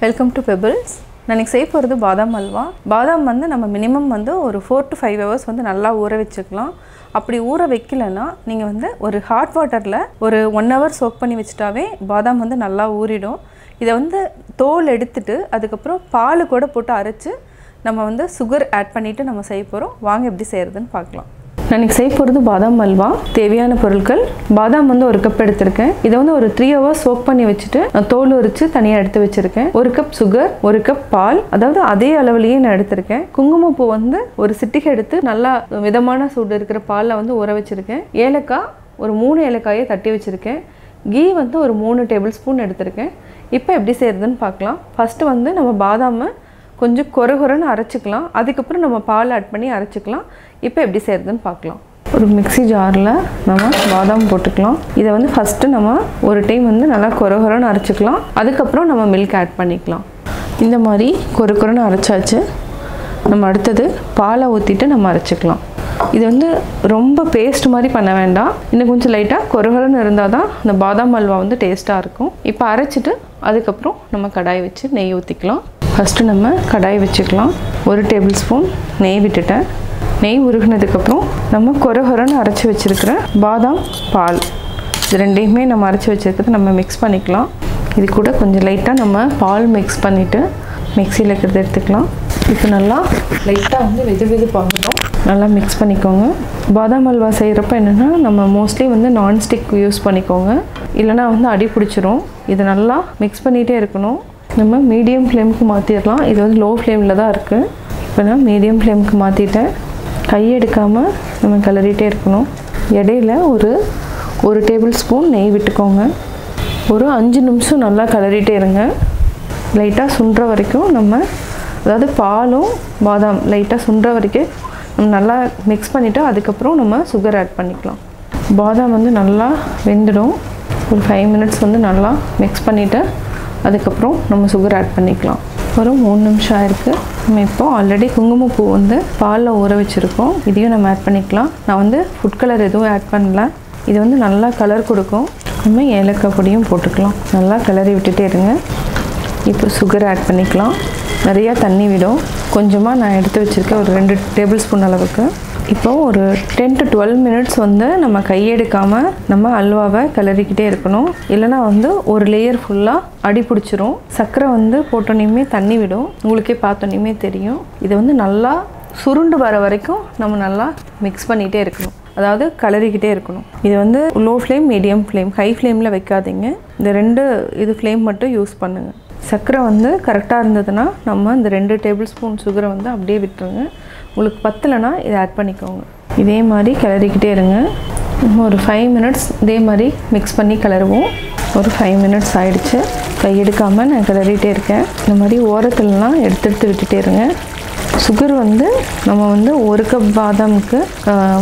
Welcome to Pebbles. நான் இன்னைக்கு செய்ய போறது பாதாம் ஹல்வா. பாதாம் வந்து நம்ம மினிமம் வந்து ஒரு 4 to 5 hours வந்து நல்லா ஊற வெச்சுக்கலாம். அப்படி ஊற வைக்கலனா நீங்க வந்து ஒரு ஹாட் வாட்டர்ல ஒரு 1 hour சோக் பண்ணி வெச்சிட்டாவே பாதாம் வந்து நல்லா ஊறிடும். இத வந்து தோல் எடுத்துட்டு அதுக்கு அப்புறம் பால் கூட போட்டு அரைச்சு நம்ம வந்து சுகர் ஆட் பண்ணிட்டு நம்ம செய்ய போறோம். வாங்க எப்படி செய்யறதுன்னு பார்க்கலாம். நான் இன்னைக்கு செய்ய போறது பாதாம் ஹல்வா. தேவையான பொருட்கள் பாதாம் வந்து 1 கப் எடுத்துர்க்கேன். இத வந்து ஒரு 3 hours சோக் பண்ணி வச்சிட்டு தோல் உரிச்சு தனியா எடுத்து வச்சிருக்கேன். 1 கப் சுகர், 1 கப் பால், அதாவது அதே அளவுலயே நான் எடுத்துர்க்கேன். குங்குமப்பூ வந்து ஒரு சிட்டிகை எடுத்து நல்லா மிதமான சூடு இருக்கிற பால்ல வந்து ஊற வச்சிருக்கேன். ஏலக்காய் ஒரு 3 ஏலக்காயை தட்டி வச்சிருக்கேன். கீ வந்து ஒரு 3 டேபிள்ஸ்பூன் எடுத்துர்க்கேன். இப்போ எப்படி செய்யறதுன்னு பார்க்கலாம். ஃபர்ஸ்ட் வந்து நம்ம பாதாமை கொஞ்சம் கொரகொரன்னு அரைச்சுக்கலாம். அதுக்கு அப்புறம் நம்ம பால் ஆட் பண்ணி அரைச்சுக்கலாம். இப்போ எப்படி செய்யறதுன்னு பார்க்கலாம். ஒரு மிக்ஸி ஜார்ல நம்ம பாதாம் போட்டுக்கலாம். இத வந்து ஃபர்ஸ்ட் நம்ம ஒரு டைம் வந்து நல்லா கொரகொரன்னு அரைச்சுக்கலாம். அதுக்கு அப்புறம் நம்ம மில்க் ஆட் பண்ணிக்கலாம். இந்த மாதிரி கொரகொரன்னு அரைச்சாச்சு. நம்ம அடுத்து பாலை ஊத்திட்டு நம்ம அரைச்சுக்கலாம். இது வந்து ரொம்ப பேஸ்ட் மாதிரி பண்ண வேண்டாம். இன்னும் கொஞ்சம் லைட்டா கொரகொரன்னு இருந்தா தான் அந்த பாதாம் ஹல்வா வந்து டேஸ்டா இருக்கும். இப்போ அரைச்சிட்டு அதுக்கு அப்புறம் நம்ம கடாய் வச்சு நெய் ஊத்திக்கலாம். ஃபர்ஸ்ட் நம்ம கடாய் வச்சுக்கலாம். 1 டேபிள்ஸ்பூன் நெய் விட்டுட்டேன். நெய் உருகுனதுக்கு அப்புறம் நம்ம கொரகொரன்னு அரைச்சு வச்சிருக்கிற பாதாம் பால் இது ரெண்டையுமே நம்ம அரைச்சு வச்சிருக்கிறது நம்ம மிக்ஸ் பண்ணிக்கலாம். இது கூட கொஞ்சம் லைட்டா நம்ம பால் மிக்ஸ் பண்ணிட்டு மிக்ஸில இருக்கிறத எடுத்துக்கலாம். இப்போ நல்லா லைட்டா வந்து வெது பாகட்டும். நல்லா மிக்ஸ் பண்ணிக்கோங்க. பாதாம் ஹல்வா செய்யறப்ப என்னன்னா நம்ம மோஸ்ட்லி வந்து நான் ஸ்டிக் யூஸ் பண்ணிக்கோங்க. இல்லனா வந்து அடி பிடிச்சிரும். இது நல்லா மிக்ஸ் பண்ணிட்டே இருக்கணும். நம்ம மீடியம் ஃப்ளேம்க்கு மாத்திரலாம். இது வந்து லோ ஃப்ளேம்ல தான் இருக்கு. இப்போ நான் மீடியம் ஃப்ளேம்க்கு மாத்திட்டேன். கை எடுக்காம நம்ம கிளறிட்டே இருக்கணும். இடையில ஒரு டேபிள்ஸ்பூன் நெய் விட்டுக்கோங்க. ஒரு 5 நிமிஷம் நல்லா கிளறிட்டே இருங்க. லைட்டா சுண்டுற வரைக்கும் நம்ம அதாவது பாலும் பாதாம் லைட்டா சுண்டுற வரைக்கும் நம்ம நல்லா மிக்ஸ் பண்ணிட்டு அதுக்கு அப்புறம் நம்ம சுகர் ஆட் பண்ணிக்கலாம். பாதாம் வந்து நல்லா வெந்துடும். ஒரு 5 minutes வந்து நல்லா மிக்ஸ் பண்ணிட்டு அதுக்கு அப்புறம் நம்ம சுகர் ஆட் பண்ணிக்கலாம். ஒரு 3 நிமிஷம் ஆயிருக்கு. நம்ம இப்போ ஆல்ரெடி குங்குமப்பூ வந்து பால்ல ஊற வச்சிருக்கோம். இதையும் நம்ம ஆட் பண்ணிக்கலாம். நான் வந்து ஃபுட் கலர் எதுவும் ஆட் பண்ணல. இது வந்து நல்லா கலர் கொடுக்கும். நம்ம ஏலக்காய் பொடியும் போட்டுக்கலாம். நல்லா கிளறி விட்டுட்டே இருங்க. இப்போ சுகர் ஆட் பண்ணிக்கலாம். நிறைய தண்ணி விடும். கொஞ்சமா நான் எடுத்து வச்சிருக்கேன் ஒரு 2 டேபிள்ஸ்பூன் அளவுக்கு. இப்போ ஒரு 10 to 12 minutes வந்து நம்ம கையெடுக்காம நம்ம அல்வாவை கிளறிக்கிட்டே இருக்கணும். இல்லனா வந்து ஒரு லேயர் ஃபுல்லா அடி பிடிச்சிரும். சக்கரை வந்து போட்டோனேமே தண்ணி விடும். உங்களுக்கே பார்த்தோனேமே தெரியும். இது வந்து நல்லா சுருண்டு வர வரைக்கும் நம்ம நல்லா மிக்ஸ் பண்ணிட்டே இருக்கணும். அதாவது கிளறிக்கிட்டே இருக்கணும். இது வந்து low flame, medium flame, high ஃப்ளேம்ல வைக்காதீங்க. இந்த 2 ஃப்ளேம் மட்டும் யூஸ் பண்ணுங்க. சக்கரை வந்து கரெக்டாக இருந்ததுன்னா நம்ம இந்த 2 டேபிள்ஸ்பூன் சுகரை வந்து அப்படியே விட்டுருங்க. உங்களுக்கு பத்தலைன்னா இதை ஆட் பண்ணிக்கோங்க. இதே மாதிரி கிளறிக்கிட்டே இருங்க. ஒரு 5 minutes இதே மாதிரி மிக்ஸ் பண்ணி கிளறுவோம். ஒரு 5 minutes ஆயிடுச்சு. கையெடுக்காமல் நான் கிளறிட்டே இருக்கேன். இந்த மாதிரி ஓரத்துலலாம் எடுத்து விட்டுட்டே இருங்க. சுகர் வந்து நம்ம வந்து 1 கப் பாதாமுக்கு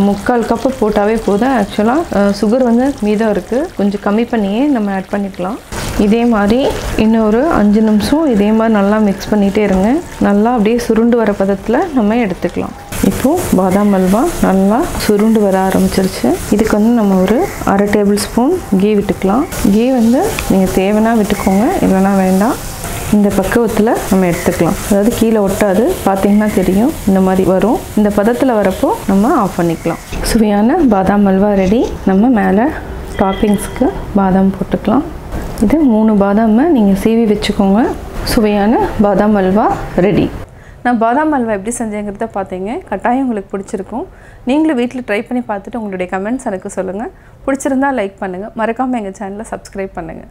3/4 கப்பு போட்டாவே போதும். ஆக்சுவலாக சுகர் வந்து மீதம் இருக்குது. கொஞ்சம் கம்மி பண்ணியே நம்ம ஆட் பண்ணிக்கலாம். இதே மாதிரி இன்னொரு 5 நிமிஷம் இதே மாதிரி நல்லா மிக்ஸ் பண்ணிகிட்டே இருங்க. நல்லா அப்படியே சுருண்டு வர பதத்தில் நம்ம எடுத்துக்கலாம். இப்போது பாதாம் ஹல்வா நல்லா சுருண்டு வர ஆரம்பிச்சிருச்சு. இதுக்கு வந்து நம்ம ஒரு 1/2 டேபிள்ஸ்பூன் கீ விட்டுக்கலாம். கீ வந்து நீங்கள் தேவைன்னா விட்டுக்கோங்க, இல்லைனா வேண்டாம். இந்த பக்குவத்தில் நம்ம எடுத்துக்கலாம். அதாவது கீழே ஒட்டாது. பார்த்தீங்கன்னா தெரியும். இந்த மாதிரி வரும். இந்த பதத்தில் வரப்போ நம்ம ஆஃப் பண்ணிக்கலாம். சுவையான பாதாம் ஹல்வா ரெடி. நம்ம மேலே டாப்பிங்ஸ்க்கு பாதாம் போட்டுக்கலாம். இது 3 பாதாமை நீங்கள் சீவி வச்சுக்கோங்க. சுவையான பாதாம் ஹல்வா ரெடி. நான் பாதாம் ஹல்வா எப்படி செஞ்சேங்கிறத பார்த்தீங்க. கட்டாயம் உங்களுக்கு பிடிச்சிருக்கும். நீங்களும் வீட்டில் ட்ரை பண்ணி பார்த்துட்டு உங்களுடைய கமெண்ட்ஸ் எனக்கு சொல்லுங்கள். பிடிச்சிருந்தா லைக் பண்ணுங்கள். மறக்காமல் எங்கள் சேனலை சப்ஸ்கிரைப் பண்ணுங்கள்.